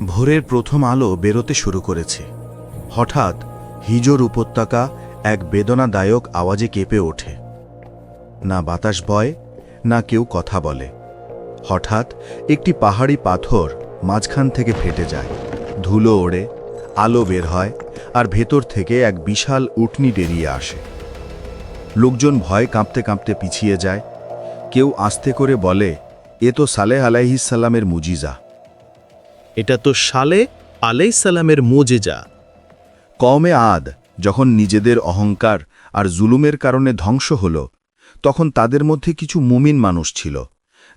ভোরের প্রথম আলো বেরোতে শুরু করেছে। হঠাৎ হিজর উপত্যকা এক বেদনাদায়ক আওয়াজে কেঁপে ওঠে। না বাতাস বয়, না কেউ কথা বলে। হঠাৎ একটি পাহাড়ি পাথর মাঝখান থেকে ফেটে যায়, ধুলো ওড়ে, আলো বের হয়, আর ভেতর থেকে এক বিশাল উটনি বেরিয়ে আসে। লোকজন ভয় কাঁপতে কাঁপতে পিছিয়ে যায়। কেউ আস্তে করে বলে, এ তো সালেহ আলাইহিস সালামের মুজিজা। এটা তো সালেহ আলাইহিস সালামের মুজিজা। কওমে আদ যখন নিজেদের অহংকার আর জুলুমের কারণে ধ্বংস হল, তখন তাদের মধ্যে কিছু মুমিন মানুষ ছিল,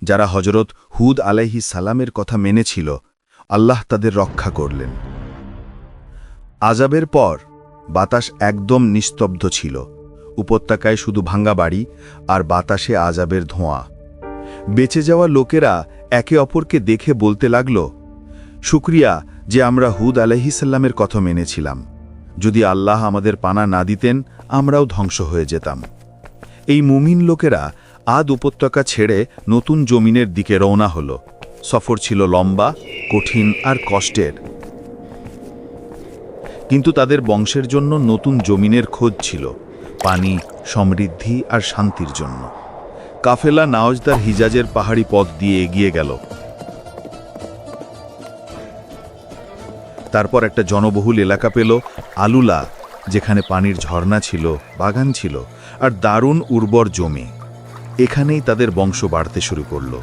যারা হজরত হুদ আলাইহিস সালামের কথা মেনেছিল। আল্লাহ তাদের রক্ষা করলেন। আযাবের পর বাতাস একদম নিস্তব্ধ ছিল। উপত্যকায় শুধু ভাঙ্গা বাড়ি আর বাতাসে আযাবের ধোঁয়া। বেঁচে যাওয়া লোকেরা একে অপরকে দেখে বলতে লাগল, শুকরিয়া যে আমরা হুদ আলাইহিস সালামের কথা মেনেছিলাম। যদি আল্লাহ আমাদের পানা না দিতেন, আমরাও ধ্বংস হয়ে যেতাম। এই মুমিন লোকেরা আদ উপত্যকা ছেড়ে নতুন জমিনের দিকে রওনা হল। সফর ছিল লম্বা, কঠিন আর কষ্টের, কিন্তু তাদের বংশের জন্য নতুন জমিনের খোঁজ ছিল, পানি, সমৃদ্ধি আর শান্তির জন্য। কাফেলা নাওজদার হিজাজের পাহাড়ি পথ দিয়ে এগিয়ে গেল। তারপর একটা জনবহুল এলাকা পেল, আলুলা, যেখানে পানির ঝর্ণা ছিল, বাগান ছিল আর দারুণ উর্বর জমি। এখানেই তাদের বংশ বাড়তে শুরু করল।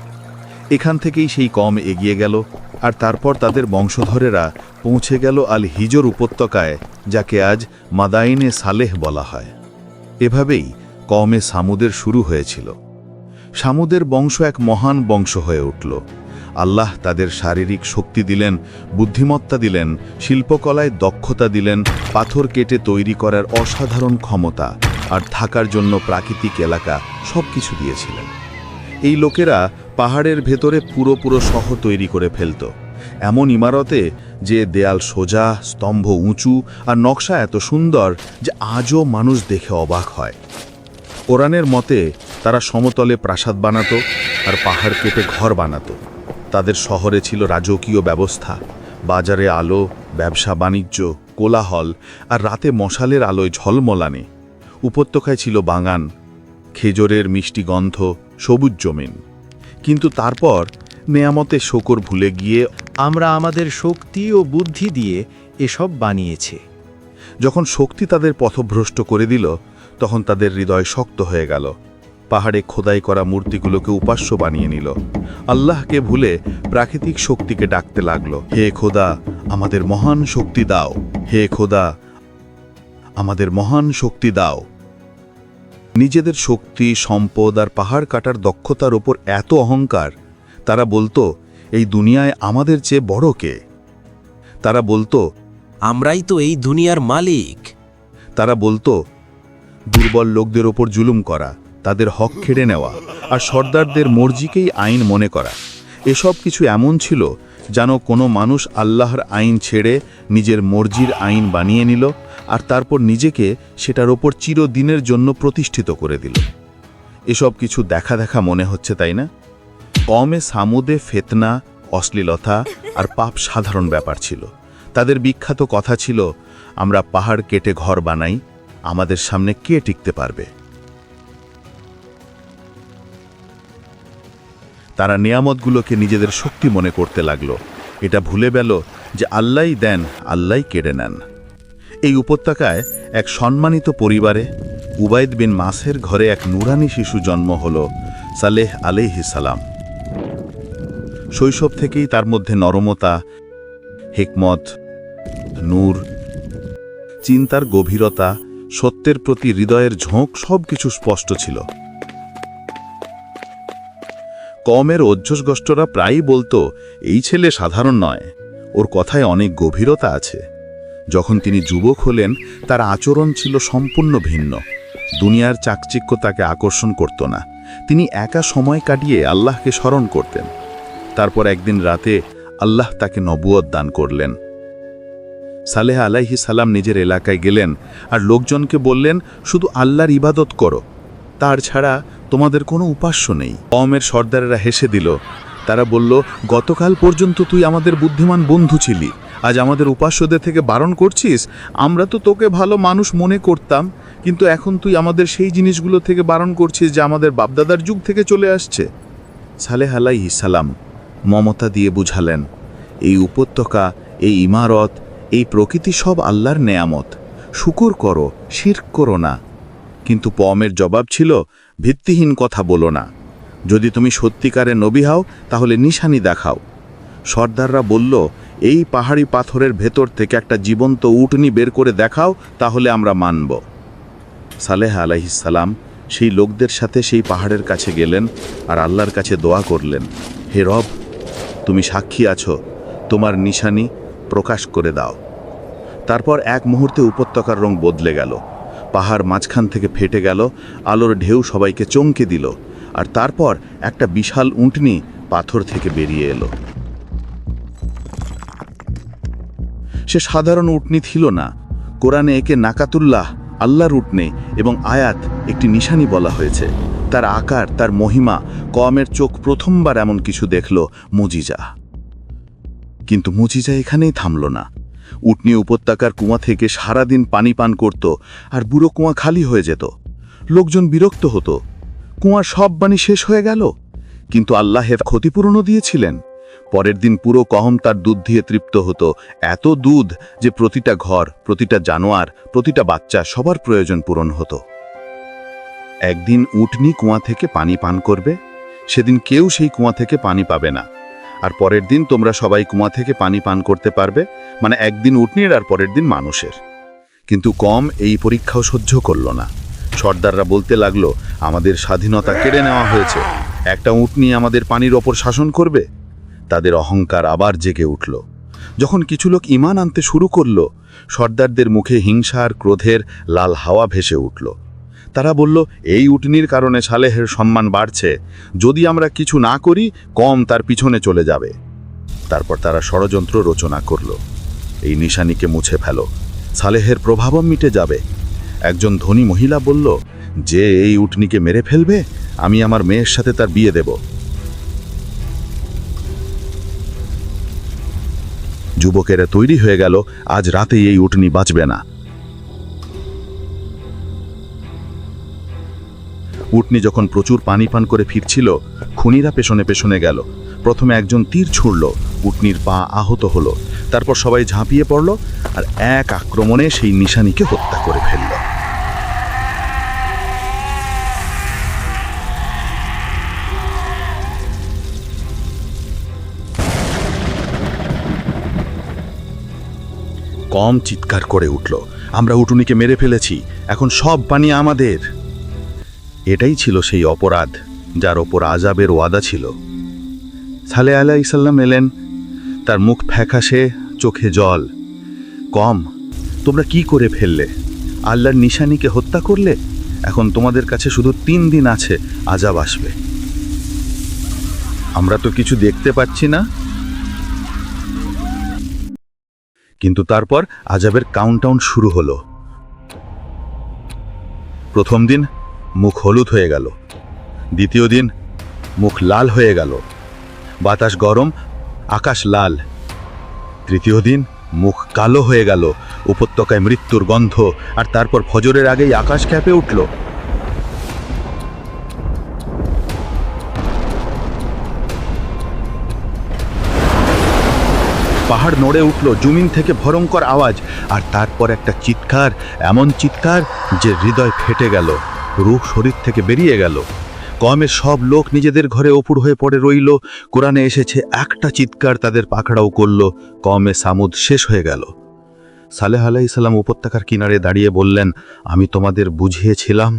এখান থেকেই সেই কওম এগিয়ে গেল, আর তারপর তাদের বংশধরেরা পৌঁছে গেল আল হিজর উপত্যকায়, যাকে আজ মাদাইনে সালেহ বলা হয়। এভাবেই কওমে সামুদের শুরু হয়েছিল। সামুদের বংশ এক মহান বংশ হয়ে উঠল। আল্লাহ তাদের শারীরিক শক্তি দিলেন, বুদ্ধিমত্তা দিলেন, শিল্পকলায় দক্ষতা দিলেন, পাথর কেটে তৈরি করার অসাধারণ ক্ষমতা আর থাকার জন্য প্রাকৃতিক এলাকা সবকিছু দিয়েছিলেন। এই লোকেরা পাহাড়ের ভেতরে পুরো শহর তৈরি করে ফেলত, এমন ইমারতে যে দেয়াল সোজা, স্তম্ভ উঁচু আর নকশা এত সুন্দর যে আজও মানুষ দেখে অবাক হয়। কোরআনের মতে তারা সমতলে প্রাসাদ বানাতো আর পাহাড় কেটে ঘর বানাতো। তাদের শহরে ছিল রাজকীয় ব্যবস্থা, বাজারে আলো, ব্যবসা বাণিজ্য, কোলাহল আর রাতে মশালের আলোয় ঝলমলানে। উপত্যকায় ছিল বাগান, খেজুরের মিষ্টি গন্ধ, সবুজ জমিন। কিন্তু তারপর নেয়ামতে শকর ভুলে গিয়ে আমরা আমাদের শক্তি ও বুদ্ধি দিয়ে এসব বানিয়েছে। যখন শক্তি তাদের পথভ্রষ্ট করে দিল, তখন তাদের হৃদয় শক্ত হয়ে গেল। পাহাড়ে খোদাই করা মূর্তিগুলোকে উপাস্য বানিয়ে নিল। আল্লাহকে ভুলে প্রাকৃতিক শক্তিকে ডাকতে লাগলো, হে খোদা, আমাদের মহান শক্তি দাও, হে খোদা, আমাদের মহান শক্তি দাও। নিজেদের শক্তি, সম্পদ আর পাহাড় কাটার দক্ষতার ওপর এত অহংকার, তারা বলতো, এই দুনিয়ায় আমাদের চেয়ে বড় কে? তারা বলতো, আমরাই তো এই দুনিয়ার মালিক। তারা বলতো, দুর্বল লোকদের ওপর জুলুম করা, তাদের হক কেড়ে নেওয়া আর সর্দারদের মর্জিকেই আইন মনে করা, এসব কিছু এমন ছিল যেন কোনো মানুষ আল্লাহর আইন ছেড়ে নিজের মর্জির আইন বানিয়ে নিল আর তারপর নিজেকে সেটার ওপর চিরদিনের জন্য প্রতিষ্ঠিত করে দিল। এসব কিছু দেখা দেখা মনে হচ্ছে, তাই না? কওমে সামুদে ফিতনা, অশ্লীলতা আর পাপ সাধারণ ব্যাপার ছিল। তাদের বিখ্যাত কথা ছিল, আমরা পাহাড় কেটে ঘর বানাই, আমাদের সামনে কে টিকতে পারবে? তারা নিয়ামতগুলোকে নিজেদের শক্তি মনে করতে লাগলো। এটা ভুলে গেল যে আল্লাহই দেন, আল্লাহই কেড়ে নেন। এই উপত্যকায় এক সম্মানিত পরিবারে উবাইদ বিন মাসের ঘরে এক নুরানি শিশু জন্ম হল, সালেহ আলাইহিস সালাম। শৈশব থেকেই তার মধ্যে নরমতা, হিকমত, নূর, চিন্তার গভীরতা, সত্যের প্রতি হৃদয়ের ঝোঁক সবকিছু স্পষ্ট ছিল। কওমের অধ্যুষগোষ্ঠরা প্রায়ই বলতো, এই ছেলে সাধারণ নয়, ওর কথায় অনেক গভীরতা আছে। যখন তিনি যুবক হলেন, তার আচরণ ছিল সম্পূর্ণ ভিন্ন। দুনিয়ার চাকচিক্য তাকে আকর্ষণ করত না। তিনি একা সময় কাটিয়ে আল্লাহকে স্মরণ করতেন। তারপর একদিন রাতে আল্লাহ তাকে নবুয়ত দান করলেন। সালেহ আলাইহিস সালাম নিজের এলাকায় গেলেন আর লোকজনকে বললেন, শুধু আল্লাহর ইবাদত করো, তার ছাড়া তোমাদের কোনো উপাস্য নেই। কওমের সর্দারেরা হেসে দিল। তারা বলল, গতকাল পর্যন্ত তুই আমাদের বুদ্ধিমান বন্ধু ছিলি, আজ আমাদের উপাস্যদের থেকে বারণ করছিস? আমরা তো তোকে ভালো মানুষ মনে করতাম, কিন্তু এখন তুই আমাদের সেই জিনিসগুলো থেকে বারণ করছিস যা আমাদের বাপদাদার যুগ থেকে চলে আসছে। সালেহ আলাইহিস সালাম মমতা দিয়ে বুঝালেন, এই উপত্যকা, এই ইমারত, এই প্রকৃতি সব আল্লাহর নেয়ামত, শুকর করো, শিরক করো না। কিন্তু কওমের জবাব ছিল, ভিত্তিহীন কথা বলো না। যদি তুমি সত্যিকারের নবী হও তাহলে নিশানি দেখাও। সর্দাররা বলল, এই পাহাড়ি পাথরের ভেতর থেকে একটা জীবন্ত উটনি বের করে দেখাও, তাহলে আমরা মানব। সালেহ আলাইহিস সালাম সেই লোকদের সাথে সেই পাহাড়ের কাছে গেলেন আর আল্লাহর কাছে দোয়া করলেন, হে রব, তুমি সাক্ষী আছো, তোমার নিশানি প্রকাশ করে দাও। তারপর এক মুহূর্তে উপত্যকার রং বদলে গেল, পাহাড় মাঝখান থেকে ফেটে গেল, আলোর ঢেউ সবাইকে চমকে দিল, আর তারপর একটা বিশাল উটনি পাথর থেকে বেরিয়ে এলো। সে সাধারণ উটনি ছিল না, কোরআনে একে নাকাতুল্লাহ, আল্লাহর উটনি এবং আয়াত একটি নিশানি বলা হয়েছে। তার আকার, তার মহিমা, কওমের চোখ প্রথমবার এমন কিছু দেখল, মুজিজা। কিন্তু মুজিজা এখানেই থামল না। উটনি উপত্যকার কুয়া থেকে সারাদিন পানি পান করত, আর বুড়ো কুয়া খালি হয়ে যেত। লোকজন বিরক্ত হতো, কুয়ার সব পানি শেষ হয়ে গেল। কিন্তু আল্লাহের ক্ষতিপূরণও দিয়েছিলেন। পরের দিন পুরো কওম তার দুধ দিয়ে তৃপ্ত হতো, এত দুধ যে প্রতিটা ঘর, প্রতিটা জানোয়ার, প্রতিটা বাচ্চা সবার প্রয়োজন পূরণ হতো। একদিন উটনি কুয়া থেকে পানি পান করবে, সেদিন কেউ সেই কুয়া থেকে পানি পাবে না। আর পরের দিন তোমরা সবাই কুয়া থেকে পানি পান করতে পারবে, মানে একদিন উটনির আর পরের দিন মানুষের। কিন্তু কওম এই পরীক্ষাও সহ্য করল না। সর্দাররা বলতে লাগলো, আমাদের স্বাধীনতা কেড়ে নেওয়া হয়েছে, একটা উটনি আমাদের পানির ওপর শাসন করবে? তাদের অহংকার আবার জেগে উঠল। যখন কিছু লোক ঈমান আনতে শুরু করল, সর্দারদের মুখে হিংসা আর ক্রোধের লাল হাওয়া ভেসে উঠল। তারা বলল, এই উটনির কারণে সালেহের সম্মান বাড়ছে, যদি আমরা কিছু না করি কওম তার পিছনে চলে যাবে। তারপর তারা ষড়যন্ত্র রচনা করল, এই নিশানিকে মুছে ফেলো, সালেহের প্রভাবও মিটে যাবে। একজন ধনী মহিলা বলল, যে এই উটনিকে মেরে ফেলবে, আমি আমার মেয়ের সাথে তার বিয়ে দেব। যুবকেরা তৈরি হয়ে গেল, আজ রাতে এই উটনি বাঁচবে না। উটনি যখন প্রচুর পানি পান করে ফিরছিল, খুনিরা পেছনে পেছনে গেল। প্রথমে একজন তীর ছুঁড়ল, উটনির পা আহত হলো। তারপর সবাই ঝাঁপিয়ে পড়ল আর এক আক্রমণে সেই নিশানিকে হত্যা করে ফেলল। কওম চিৎকার করে উঠল, আমরা উটনিকে মেরে ফেলেছি, এখন সব পানি আমাদের। এটাই ছিল সেই অপরাধ যার ওপর আযাবের ওয়াদা ছিল। সালেহ আলাইহিস সালাম এলেন, তার মুখ ফ্যাকাশে, চোখে জল। কওম, তোমরা কি করে ফেললে? আল্লাহর নিশানিকে হত্যা করলে। এখন তোমাদের কাছে শুধু 3 দিন আছে, আযাব আসবে। আমরা তো কিছু দেখতে পাচ্ছি না। কিন্তু তারপর আযাবের কাউন্টডাউন শুরু হলো। প্রথম দিন মুখ হলুদ হয়ে গেল, দ্বিতীয় দিন মুখ লাল হয়ে গেল, বাতাস গরম, আকাশ লাল। তৃতীয় দিন মুখ কালো হয়ে গেল, উপত্যকায় মৃত্যুর গন্ধ, আর তারপর ফজরের আগেই আকাশ কেঁপে উঠল। পাহাড় নড়ে উঠল, জমিন থেকে ভয়ঙ্কর আওয়াজ, আর তারপর একটা চিৎকার, এমন চিৎকার যে হৃদয় ফেটে গেল, রূহ শরীর থেকে বেরিয়ে গেল। কওমের সব লোক নিজেদের ঘরে অপুর হয়ে পড়ে রইল। কোরআনে এসেছে, একটা চিৎকার তাদের পাকড়াও করল, কওমে সামুদ শেষ হয়ে গেল। সালেহ আলাইহিস সালাম উপত্যকার কিনারে দাঁড়িয়ে বললেন, আমি তোমাদের বুঝিয়েছিলাম,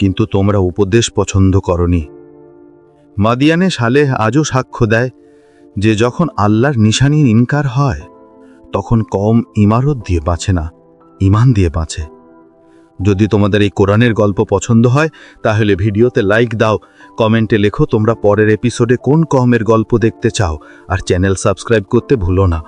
কিন্তু তোমরা উপদেশ পছন্দ করনি। মাদিয়ানে সালেহ আজও সাক্ষ্য দেয় যে যখন আল্লাহর নিশানির ইনকার হয়, তখন কওম ইমারত দিয়ে বাঁচে না, ঈমান দিয়ে বাঁচে। যদি তোমাদের এই কোরআনের গল্প পছন্দ হয় তাহলে ভিডিওতে লাইক দাও, কমেন্টে লেখো তোমরা পরের এপিসোডে কোন কওমের গল্প দেখতে চাও, আর চ্যানেল সাবস্ক্রাইব করতে ভুলো না।